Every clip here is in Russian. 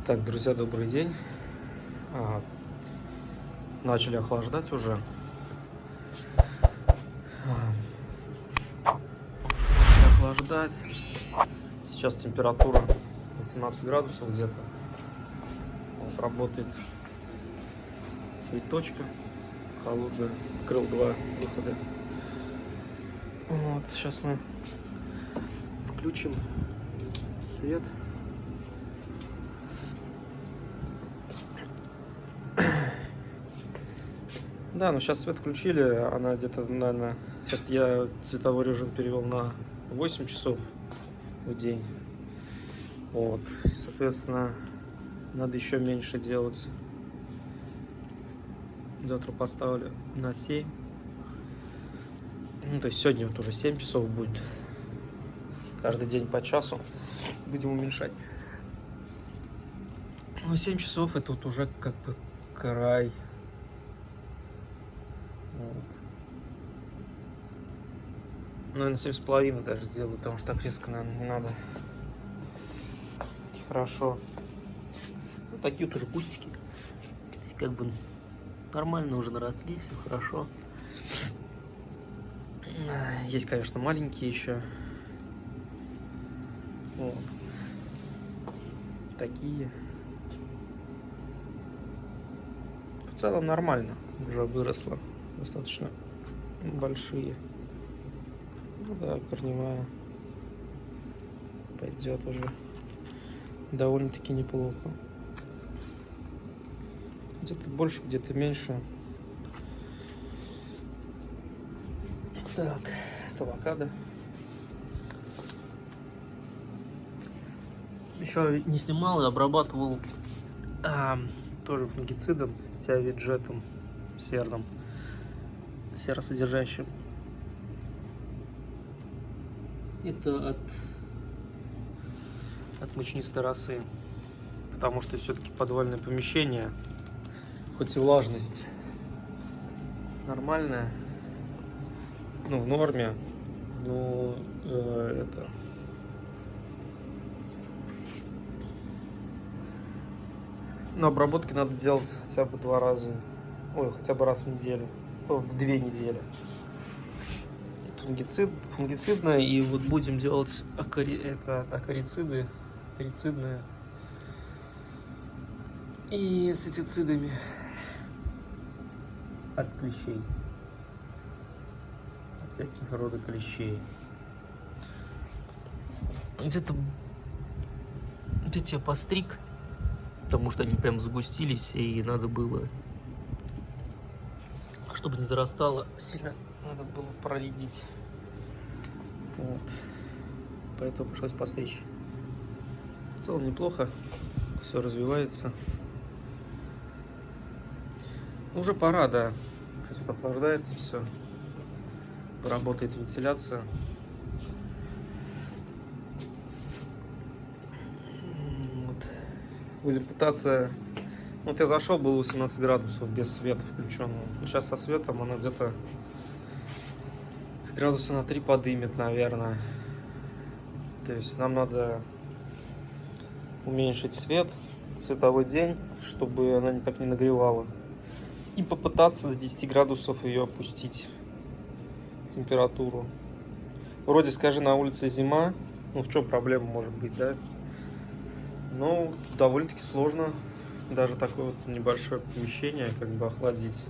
Так, друзья, добрый день. Начали охлаждать уже. Охлаждать. Сейчас температура 18 градусов где-то. Вот, работает точка холодная. Открыл 2 выхода. Вот, сейчас мы включим свет. Да, но сейчас свет включили, она где-то, наверное, сейчас я цветовой режим перевел на 8 часов в день. Вот, соответственно, надо еще меньше делать. Завтра поставлю на 7. Ну, то есть сегодня вот уже 7 часов будет. Каждый день по часу будем уменьшать. Ну, 7 часов это вот уже как бы край. Вот. Наверное, 7,5 даже сделаю, потому что так резко, наверное, не надо. Хорошо. Ну, такие вот уже кустики. Как бы нормально уже наросли, все хорошо. Есть, конечно, маленькие еще. Вот. Такие. В целом нормально. Уже выросло. Достаточно большие. Ну да, корневая пойдет уже довольно-таки неплохо. Где-то больше, где-то меньше. Так, это авокадо. Еще не снимал и обрабатывал тоже фунгицидом, тиавиджетом серным, серосодержащим. Это от мучнистой росы, потому что все-таки подвальное помещение, хоть и влажность нормальная, ну, в норме, но но обработки надо делать хотя бы 2 раза, хотя бы раз в неделю, в 2 недели. Фунгицидная, и вот будем делать акарициды, акарицидные и инсектицидами от клещей, от всяких рода клещей. Где-то я постриг, потому что они прям сгустились, и надо было, чтобы не зарастало сильно, надо было проредить. Вот. Поэтому пришлось постричь. В целом неплохо, все развивается. Уже пора, да. Сейчас вот охлаждается все. Работает вентиляция. Вот. Будем пытаться. Вот я зашел, было 18 градусов без света включенного. Сейчас со светом она где-то градуса на 3 подымет, наверное. То есть нам надо уменьшить световой день, чтобы она так не нагревала. И попытаться до 10 градусов ее опустить, температуру. Вроде, скажи, на улице зима, ну в чем проблема может быть, да? Но довольно-таки сложно даже такое вот небольшое помещение как бы охладить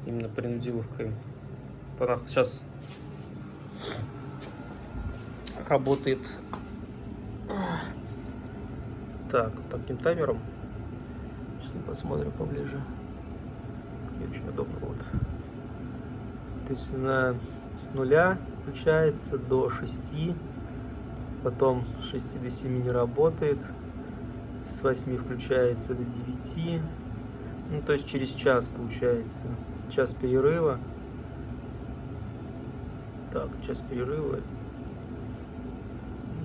именно принудиловкой. Она сейчас работает так, вот таким таймером. Сейчас мы посмотрим поближе. И очень удобно вот. То есть она с 0 включается до 6, потом с 6 до 7 не работает, с 8 включается до 9, ну то есть через час получается, час перерыва. Так, час перерыва,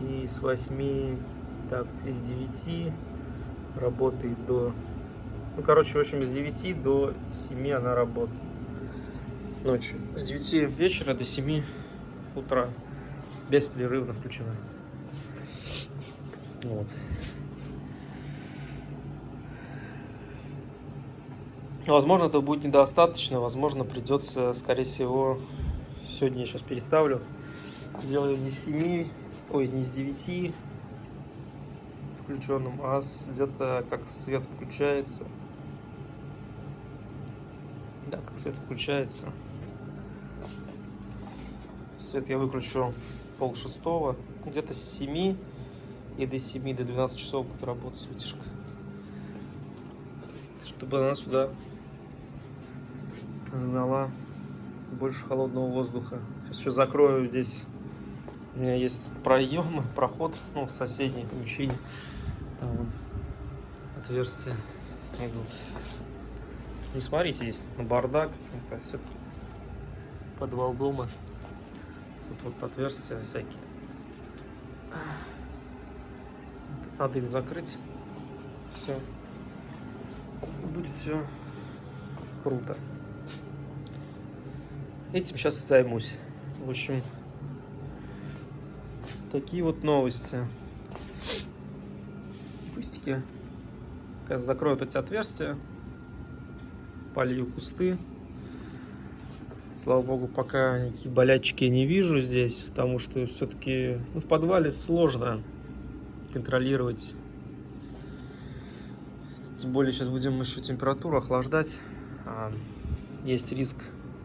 и с 8, так, из 9 работает до, ну короче, в общем, с 9 до 7 она работает ночью, с 9 вечера до 7 утра, беспрерывно включена. Вот. Возможно, этого будет недостаточно. Возможно, придется, скорее всего, сегодня я сейчас переставлю. Сделаю не с 7, ой, не с 9 включенным, а где-то как свет включается. Да, как свет включается. Свет я выключу 5:30, где-то с 7 и до 7, до 12 часов будет работать светишка. Чтобы она сюда загнала больше холодного воздуха. Сейчас еще закрою здесь. У меня есть проем, проход, ну, в соседнее помещение. Там вон отверстия идут. Не смотрите здесь на бардак. Это все подвал дома. Тут вот отверстия всякие. Надо их закрыть. Все. Будет все круто. Этим сейчас и займусь. В общем, такие вот новости. Пустяки. Сейчас закрою вот эти отверстия. Полью кусты. Слава богу, пока никакие болячки не вижу здесь, потому что все-таки в подвале сложно контролировать. Тем более сейчас будем еще температуру охлаждать. Есть риск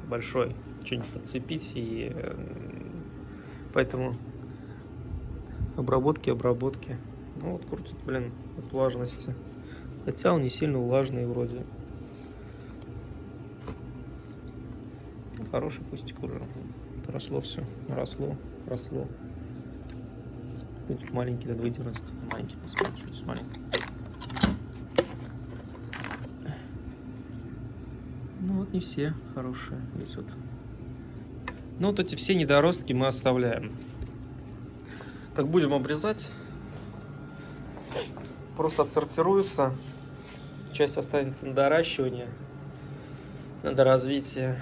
большой что-нибудь подцепить, и поэтому обработки. Ну вот крутит, блин, от влажности. Хотя он не сильно влажный вроде. Хороший кустик уже. Росло все. Росло. Будет маленький, надо выйти растет. Маленький, посмотрим, что здесь маленький. Ну вот не все хорошие. Есть вот. Ну вот эти все недоростки мы оставляем. Как будем обрезать, просто отсортируются. Часть останется на доращивание, на доразвитие.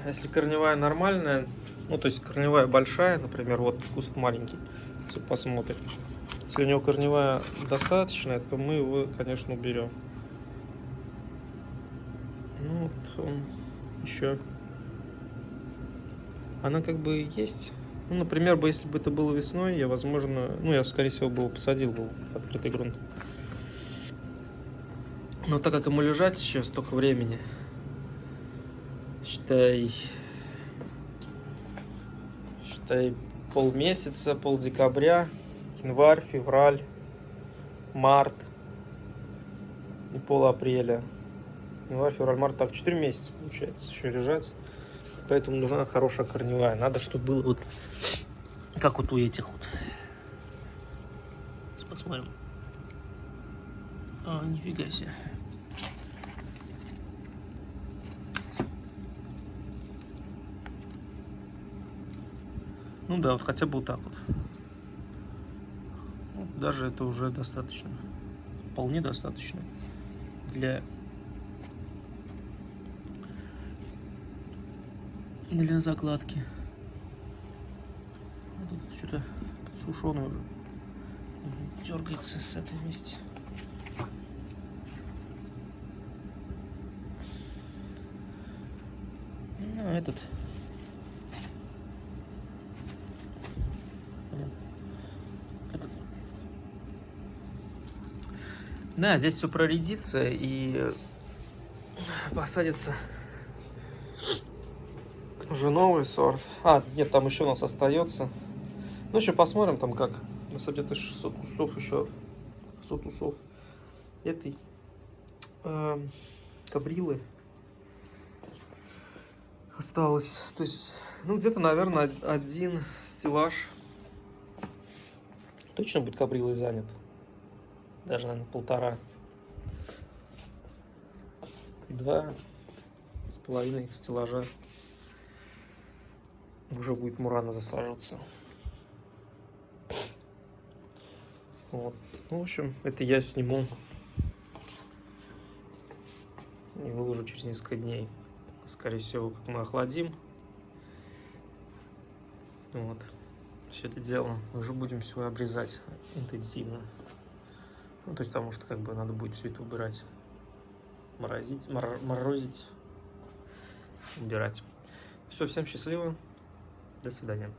Если корневая нормальная, ну то есть корневая большая, например, вот куст маленький, все посмотрим. Если у него корневая достаточная, то мы его, конечно, уберем. Ну вот он еще. Она как бы есть. Ну, например, если бы это было весной, я, возможно, ну, я, скорее всего, бы его посадил в открытый грунт. Но так как ему лежать еще столько времени, считай полмесяца, полдекабря, январь, февраль, март и полапреля. Январь, февраль, март, так, 4 месяца получается еще лежать. Поэтому нужна хорошая корневая. Надо, чтобы было вот как вот у этих вот. Сейчас посмотрим. А, нифига себе. Ну да, вот хотя бы вот так вот. Вот даже это уже достаточно. Вполне достаточно для закладки. А тут что-то сушеный уже дергается с этой вместе. Ну, этот. Да, здесь все проредится и посадится уже новый сорт. А, нет, там еще у нас остается. Ну, еще посмотрим там как. У нас где-то 600 кустов еще. 600 кустов этой кабрилы осталось. То есть, ну, где-то, наверное, один стеллаж точно будет кабрилой занят. Даже, наверное, 1,5. 2,5 стеллажа уже будет мурана засаживаться. Вот. Ну, в общем, это я сниму и выложу через несколько дней. Скорее всего, как мы охладим. Вот. Все это дело уже будем все обрезать интенсивно. Ну, то есть, потому что как бы надо будет все это убирать. морозить, убирать. Все, всем счастливо. До свидания.